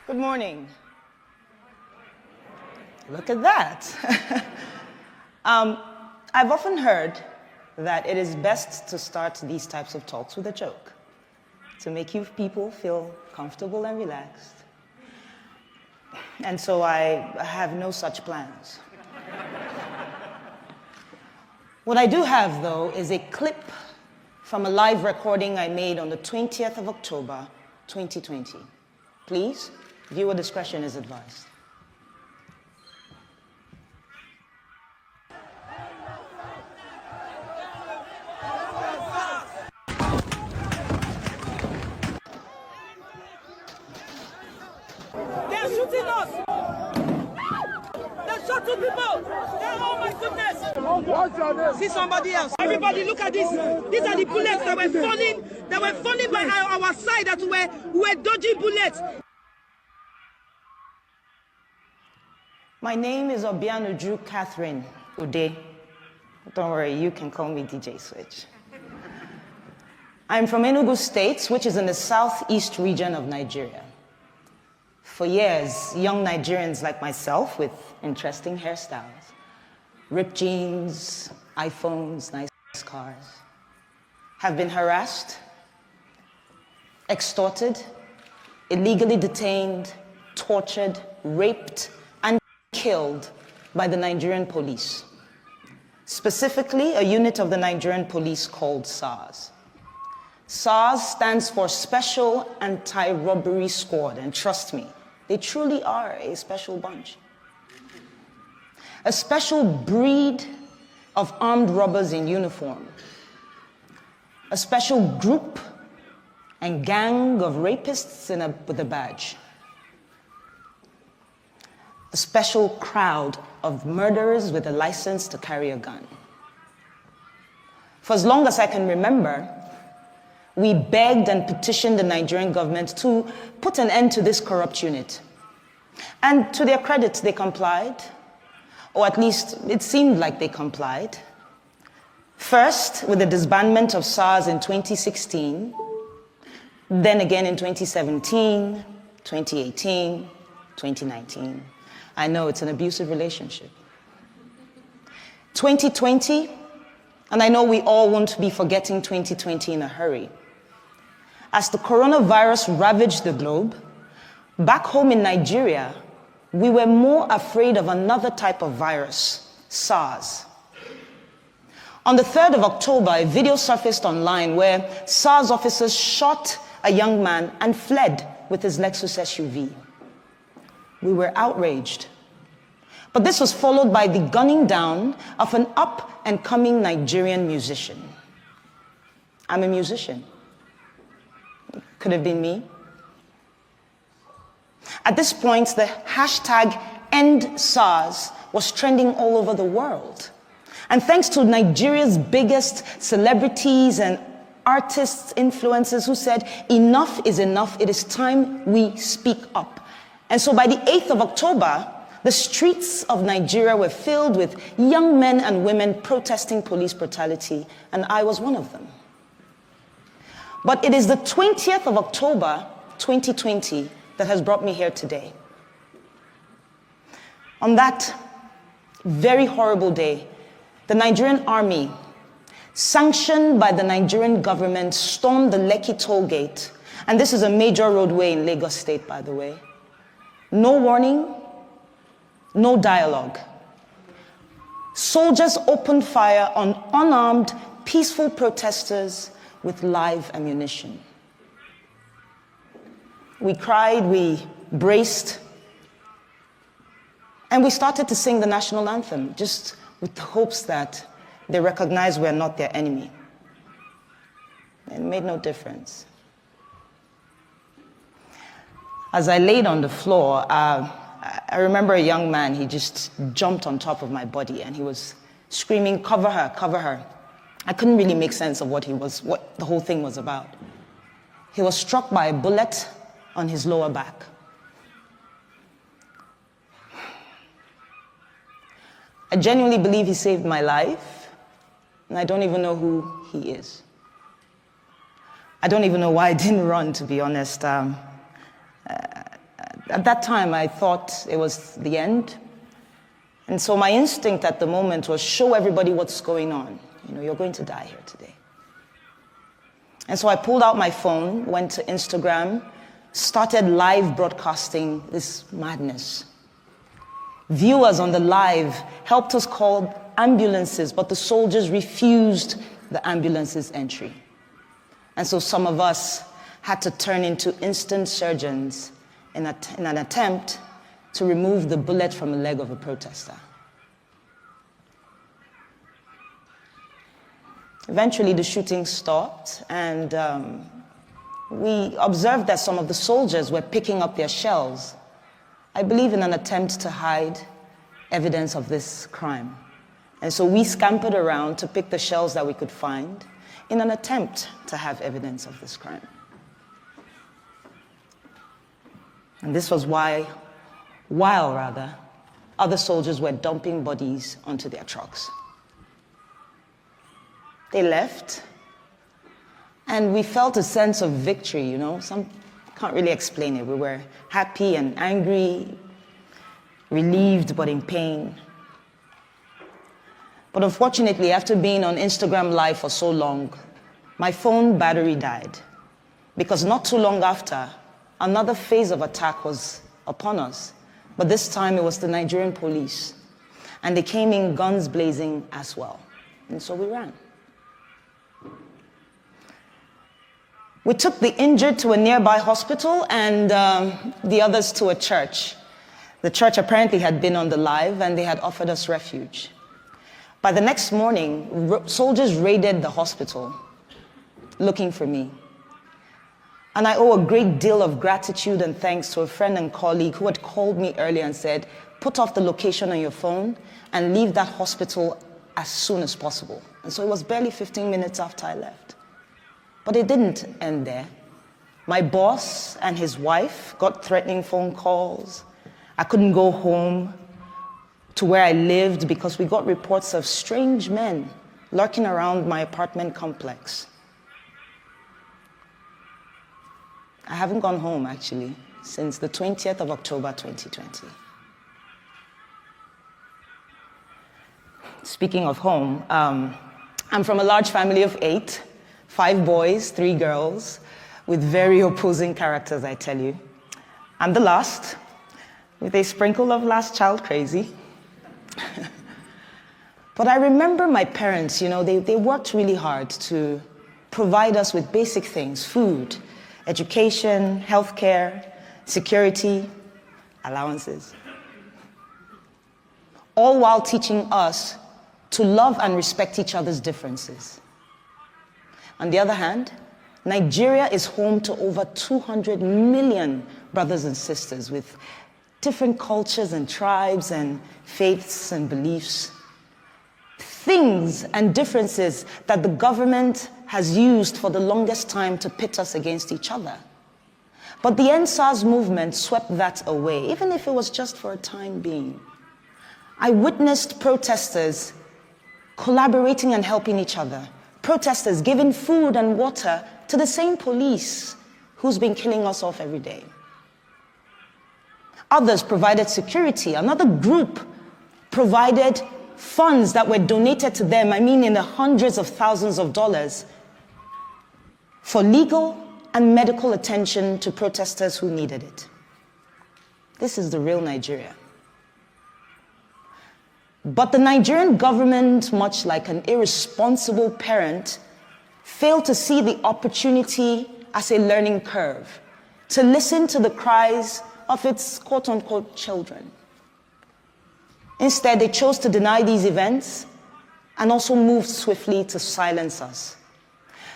Good morning. Look at that. I've often heard that it is best to start these types of talks with a joke to make you people feel comfortable and relaxed. And so I have no such plans. What I do have, though, is a clip from a live recording I made on the 20th of October, 2020. Please, viewer discretion is advised. They're shooting us! They're shot two people! Oh my goodness! What's your name? See somebody else. Everybody look at this. These are the bullets that were falling by our side, that were dodging bullets. My name is Obianuju Catherine Ude. Don't worry, you can call me DJ Switch. I'm from Enugu State, which is in the southeast region of Nigeria. For years, young Nigerians like myself with interesting hairstyles, ripped jeans, iPhones, nice cars, have been harassed, extorted, illegally detained, tortured, raped, and killed by the Nigerian police. Specifically, a unit of the Nigerian police called SARS. SARS stands for Special Anti-Robbery Squad, and trust me, they truly are a special bunch. A special breed of armed robbers in uniform. A special group and gang of rapists with a badge. A special crowd of murderers with a license to carry a gun. For as long as I can remember, we begged and petitioned the Nigerian government to put an end to this corrupt unit. And to their credit, they complied, or at least it seemed like they complied. First, with the disbandment of SARS in 2016, then again in 2017, 2018, 2019. I know it's an abusive relationship. 2020, and I know we all won't be forgetting 2020 in a hurry. As the coronavirus ravaged the globe, back home in Nigeria, we were more afraid of another type of virus, SARS. On the 3rd of October, a video surfaced online where SARS officers shot a young man and fled with his Lexus SUV. We were outraged. But this was followed by the gunning down of an up-and-coming Nigerian musician. I'm a musician. Could have been me. At this point, the hashtag #EndSARS was trending all over the world. And thanks to Nigeria's biggest celebrities and artists, influencers who said, enough is enough, it is time we speak up. And so by the 8th of October, the streets of Nigeria were filled with young men and women protesting police brutality, and I was one of them. But it is the 20th of October, 2020, that has brought me here today. On that very horrible day, the Nigerian army, sanctioned by the Nigerian government, stormed the Lekki toll gate, and this is a major roadway in Lagos State, by the way. No warning, no dialogue. Soldiers opened fire on unarmed, peaceful protesters with live ammunition. We cried, we braced, and we started to sing the national anthem, just with the hopes that they recognize we're not their enemy. It made no difference. As I laid on the floor, I remember a young man, he just jumped on top of my body and he was screaming, "Cover her, cover her." I couldn't really make sense of what the whole thing was about. He was struck by a bullet on his lower back. I genuinely believe he saved my life, and I don't even know who he is. I don't even know why I didn't run, to be honest. At that time, I thought it was the end. And so my instinct at the moment was show everybody what's going on. You're going to die here today. And so I pulled out my phone, went to Instagram, started live broadcasting this madness. Viewers on the live helped us call ambulances, but the soldiers refused the ambulance's entry. And so some of us had to turn into instant surgeons in an attempt to remove the bullet from the leg of a protester. Eventually, the shooting stopped, and we observed that some of the soldiers were picking up their shells, I believe in an attempt to hide evidence of this crime. And so we scampered around to pick the shells that we could find in an attempt to have evidence of this crime. And this was while other soldiers were dumping bodies onto their trucks. They left, and we felt a sense of victory, Some can't really explain it. We were happy and angry, relieved but in pain. But unfortunately, after being on Instagram Live for so long, my phone battery died. Because not too long after, another phase of attack was upon us. But this time it was the Nigerian police. And they came in guns blazing as well. And so we ran. We took the injured to a nearby hospital and the others to a church. The church apparently had been on the live and they had offered us refuge. By the next morning, soldiers raided the hospital looking for me. And I owe a great deal of gratitude and thanks to a friend and colleague who had called me earlier and said, put off the location on your phone and leave that hospital as soon as possible. And so it was barely 15 minutes after I left. But it didn't end there. My boss and his wife got threatening phone calls. I couldn't go home to where I lived because we got reports of strange men lurking around my apartment complex. I haven't gone home, actually, since the 20th of October, 2020. Speaking of home, I'm from a large family of 8, 5 boys, 3 girls, with very opposing characters, I tell you. I'm the last, with a sprinkle of last child crazy. But I remember my parents, they worked really hard to provide us with basic things, food, education, healthcare, security, allowances. All while teaching us to love and respect each other's differences. On the other hand, Nigeria is home to over 200 million brothers and sisters with different cultures and tribes and faiths and beliefs. Things and differences that the government has used for the longest time to pit us against each other. But the NSAS movement swept that away, even if it was just for a time being. I witnessed protesters collaborating and helping each other. Protesters giving food and water to the same police who's been killing us off every day. Others provided security. Another group provided funds that were donated to them, in the hundreds of thousands of dollars, for legal and medical attention to protesters who needed it. This is the real Nigeria. But the Nigerian government, much like an irresponsible parent, failed to see the opportunity as a learning curve, to listen to the cries of its quote-unquote children. Instead, they chose to deny these events and also moved swiftly to silence us.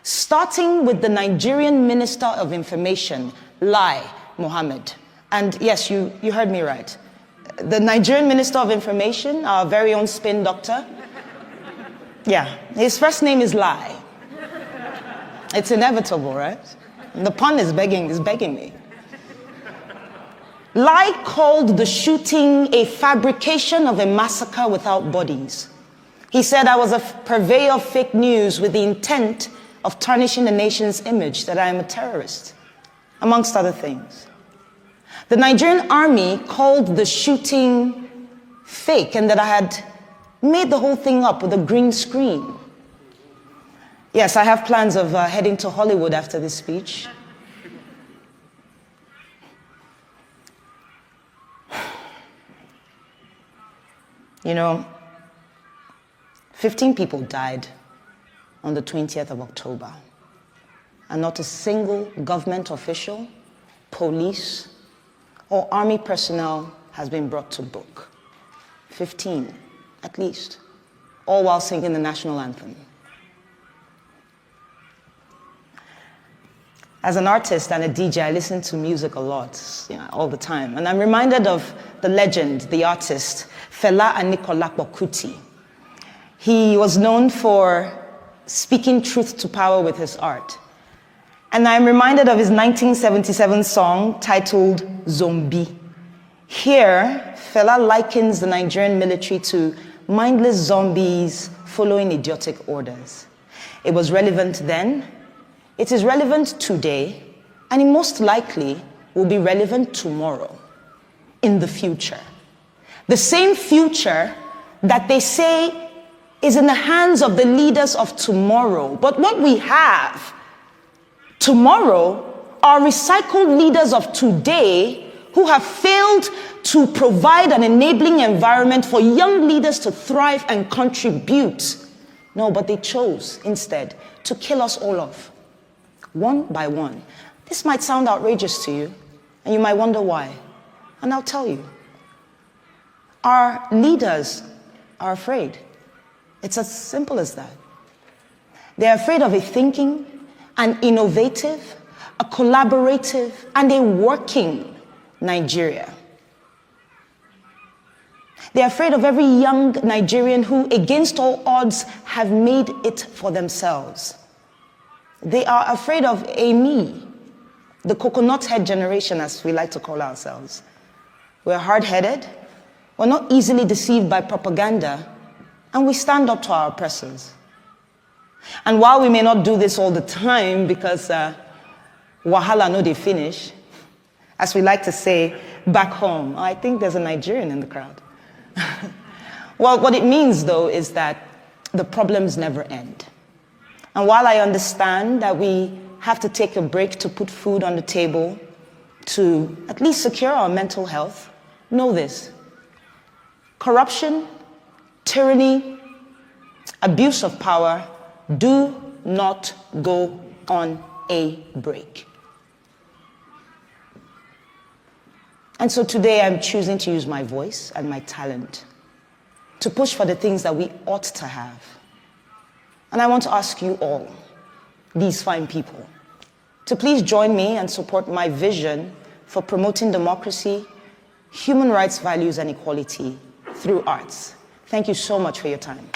Starting with the Nigerian Minister of Information, Lai Mohammed. And yes, you heard me right. The Nigerian Minister of Information, our very own spin doctor. Yeah, his first name is Lai. It's inevitable, right? And the pun is begging me. Lai called the shooting a fabrication of a massacre without bodies. He said I was a purveyor of fake news with the intent of tarnishing the nation's image, that I am a terrorist, amongst other things. The Nigerian army called the shooting fake and that I had made the whole thing up with a green screen. Yes, I have plans of heading to Hollywood after this speech. You know, 15 people died on the 20th of October, and not a single government official, police, or army personnel has been brought to book. 15, at least, all while singing the national anthem. As an artist and a DJ, I listen to music a lot, all the time. And I'm reminded of the legend, the artist, Fela Anikulapo Kuti. He was known for speaking truth to power with his art. And I'm reminded of his 1977 song titled Zombie. Here, Fela likens the Nigerian military to mindless zombies following idiotic orders. It was relevant then, it is relevant today, and it most likely will be relevant tomorrow, in the future. The same future that they say is in the hands of the leaders of tomorrow. But what we have tomorrow are recycled leaders of today who have failed to provide an enabling environment for young leaders to thrive and contribute. No, but they chose instead to kill us all off, one by one. This might sound outrageous to you, and you might wonder why. And I'll tell you. Our leaders are afraid. It's as simple as that. They're afraid of a thinking, an innovative, a collaborative, and a working Nigeria. They're afraid of every young Nigerian who, against all odds, have made it for themselves. They are afraid of a me, the coconut head generation, as we like to call ourselves. We're hard-headed, we're not easily deceived by propaganda, and we stand up to our oppressors. And while we may not do this all the time because wahala no dey finish, as we like to say back home, I think there's a Nigerian in the crowd. Well, what it means, though, is that the problems never end. And while I understand that we have to take a break to put food on the table, to at least secure our mental health, know this. Corruption, tyranny, abuse of power do not go on a break. And so today I'm choosing to use my voice and my talent to push for the things that we ought to have. And I want to ask you all, these fine people, to please join me and support my vision for promoting democracy, human rights values, and equality through arts. Thank you so much for your time.